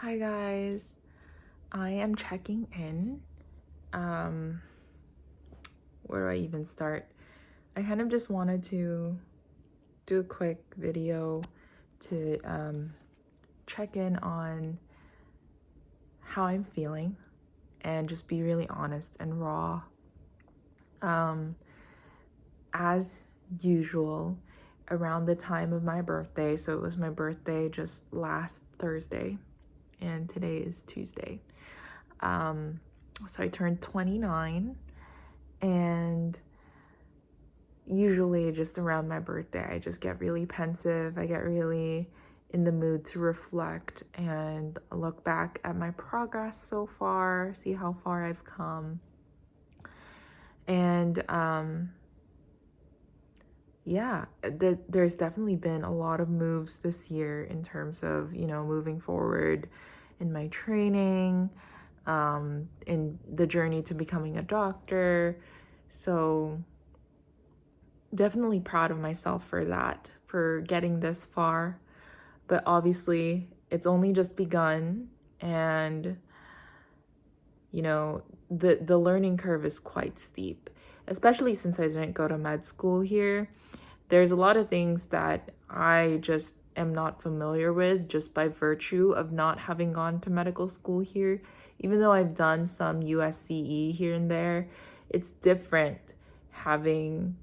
Hi guys, I am checking in. Where do I even start? I kind of just wanted to do a quick video to check in on how I'm feeling and just be really honest and raw. As usual, around the time of my birthday, so it was my birthday just last Thursday, and today is Tuesday. So I turned 29, and usually just around my birthday, I just get really pensive. I get really in the mood to reflect and look back at my progress so far, see how far I've come. And yeah, there's definitely been a lot of moves this year in terms of, moving forward in my training, in the journey to becoming a doctor. So definitely proud of myself for that, for getting this far. But obviously, it's only just begun, and the learning curve is quite steep, especially since I didn't go to med school here. There's a lot of things that I just am not familiar with just by virtue of not having gone to medical school here. Even though I've done some USCE here and there, it's different having,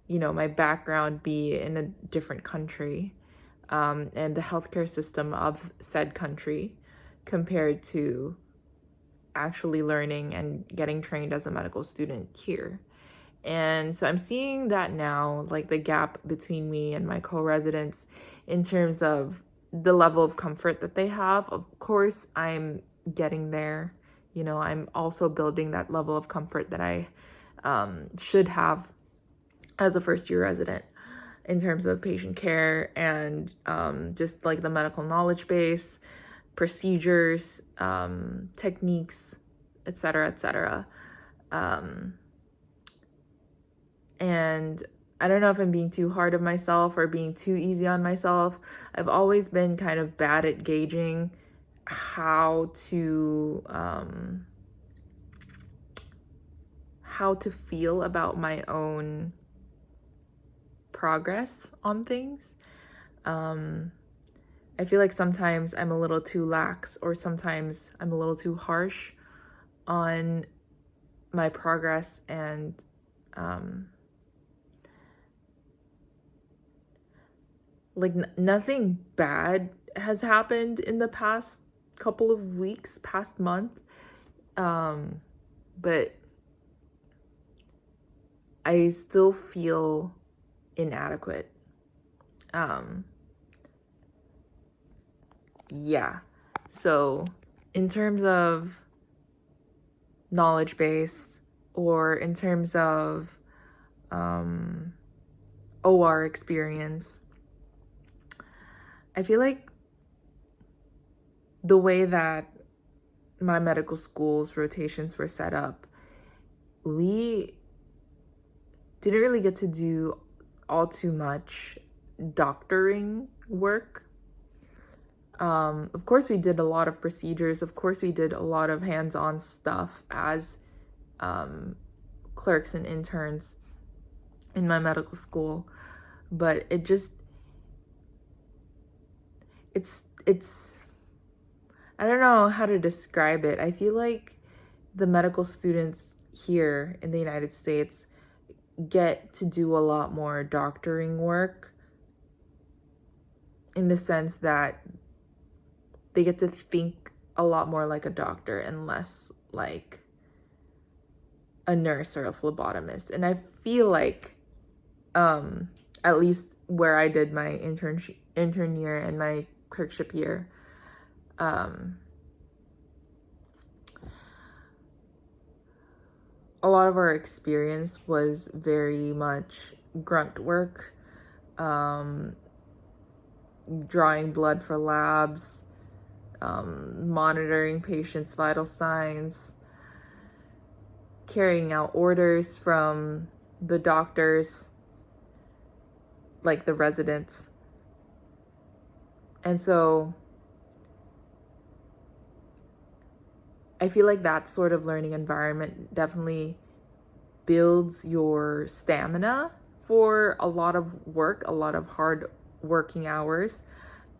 my background be in a different country, and the healthcare system of said country compared to actually learning and getting trained as a medical student here. And so I'm seeing that now, like the gap between me and my co-residents in terms of the level of comfort that they have. Of course, I'm getting there. I'm also building that level of comfort that I should have as a first year resident in terms of patient care and just like the medical knowledge base, procedures, techniques, etc., etc. And I don't know if I'm being too hard on myself or being too easy on myself. I've always been kind of bad at gauging how to feel about my own progress on things. I feel like sometimes I'm a little too lax, or sometimes I'm a little too harsh on my progress, and nothing bad has happened in the past couple of weeks, past month, but I still feel inadequate. Yeah. So in terms of knowledge base, or in terms of OR experience, I feel like the way that my medical school's rotations were set up, we didn't really get to do all too much doctoring work. Of course, we did a lot of procedures. Of course, we did a lot of hands-on stuff as clerks and interns in my medical school. But it's I don't know how to describe it. I feel like the medical students here in the United States get to do a lot more doctoring work, in the sense that they get to think a lot more like a doctor and less like a nurse or a phlebotomist. And I feel like, at least where I did my intern year and my clerkship year, a lot of our experience was very much grunt work, drawing blood for labs, monitoring patients' vital signs, carrying out orders from the doctors, like the residents. And so I feel like that sort of learning environment definitely builds your stamina for a lot of work, a lot of hard working hours.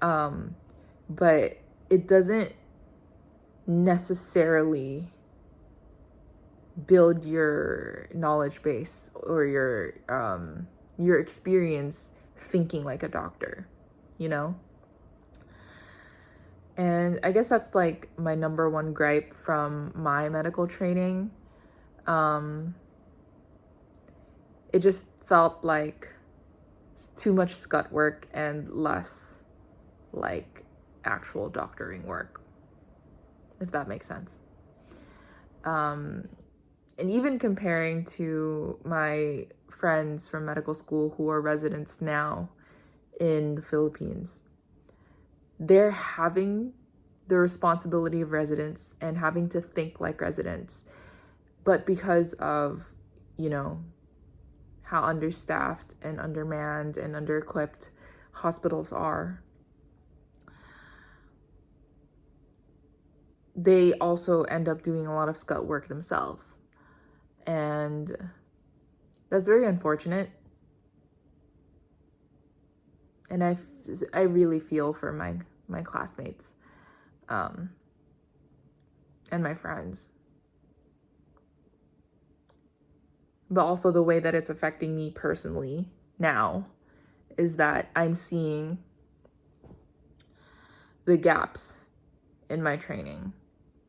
But it doesn't necessarily build your knowledge base or your experience thinking like a doctor, you know? And I guess that's like my number one gripe from my medical training. It just felt like too much scut work and less like actual doctoring work, if that makes sense. And even comparing to my friends from medical school who are residents now in the Philippines, they're having the responsibility of residents and having to think like residents. But because of, how understaffed and undermanned and under-equipped hospitals are, they also end up doing a lot of scut work themselves. And that's very unfortunate. And I really feel for my classmates and my friends. But also the way that it's affecting me personally now is that I'm seeing the gaps in my training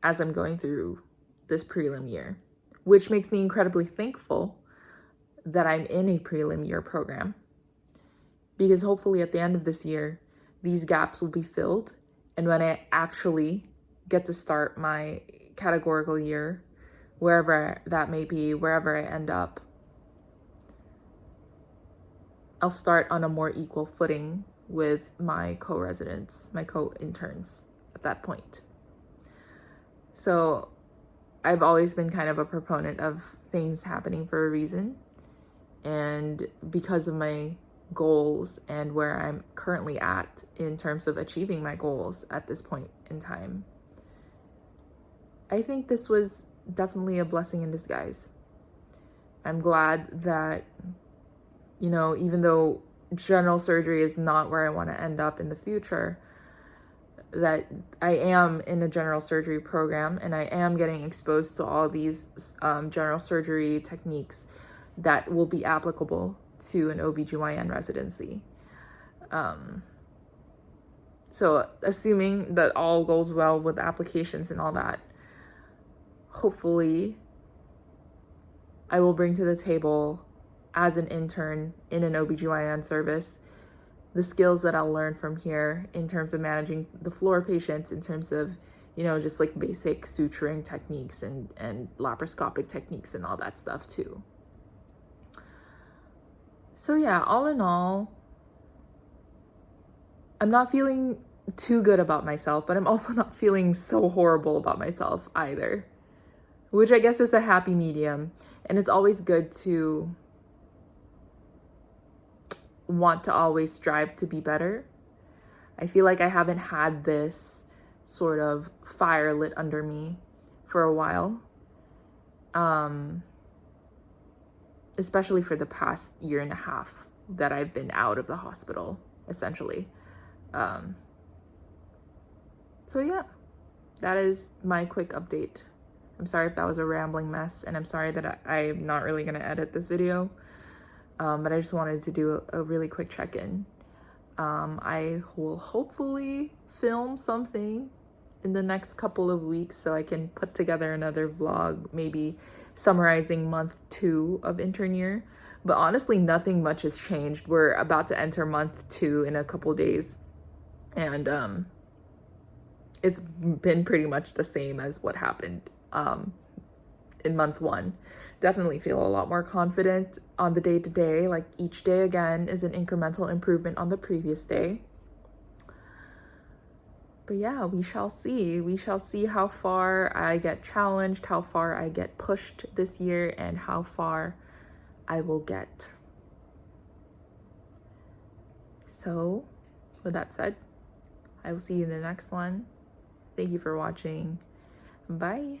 as I'm going through this prelim year, which makes me incredibly thankful that I'm in a prelim year program, because hopefully at the end of this year, these gaps will be filled. And when I actually get to start my categorical year, wherever that may be, wherever I end up, I'll start on a more equal footing with my co-residents, my co-interns at that point. So I've always been kind of a proponent of things happening for a reason. And because of my goals and where I'm currently at in terms of achieving my goals at this point in time, I think this was definitely a blessing in disguise. I'm glad that, even though general surgery is not where I want to end up in the future, that I am in a general surgery program and I am getting exposed to all these general surgery techniques that will be applicable to an OBGYN residency. So assuming that all goes well with applications and all that, hopefully I will bring to the table as an intern in an OBGYN service the skills that I'll learn from here in terms of managing the floor patients, in terms of, just like basic suturing techniques and laparoscopic techniques and all that stuff too. So yeah, all in all, I'm not feeling too good about myself, but I'm also not feeling so horrible about myself either, which I guess is a happy medium. And it's always good to want to always strive to be better. I feel like I haven't had this sort of fire lit under me for a while, especially for the past year and a half that I've been out of the hospital, essentially. So yeah, that is my quick update. I'm sorry if that was a rambling mess, and I'm sorry that I'm not really going to edit this video, but I just wanted to do a really quick check-in. I will hopefully film something in the next couple of weeks so I can put together another vlog, maybe summarizing month 2 of intern year. But honestly, nothing much has changed. We're about to enter month 2 in a couple days, and it's been pretty much the same as what happened in month 1. Definitely feel a lot more confident on the day-to-day. Like each day again is an incremental improvement on the previous day. But yeah, we shall see. We shall see how far I get challenged, how far I get pushed this year, and how far I will get. So, with that said, I will see you in the next one. Thank you for watching. Bye.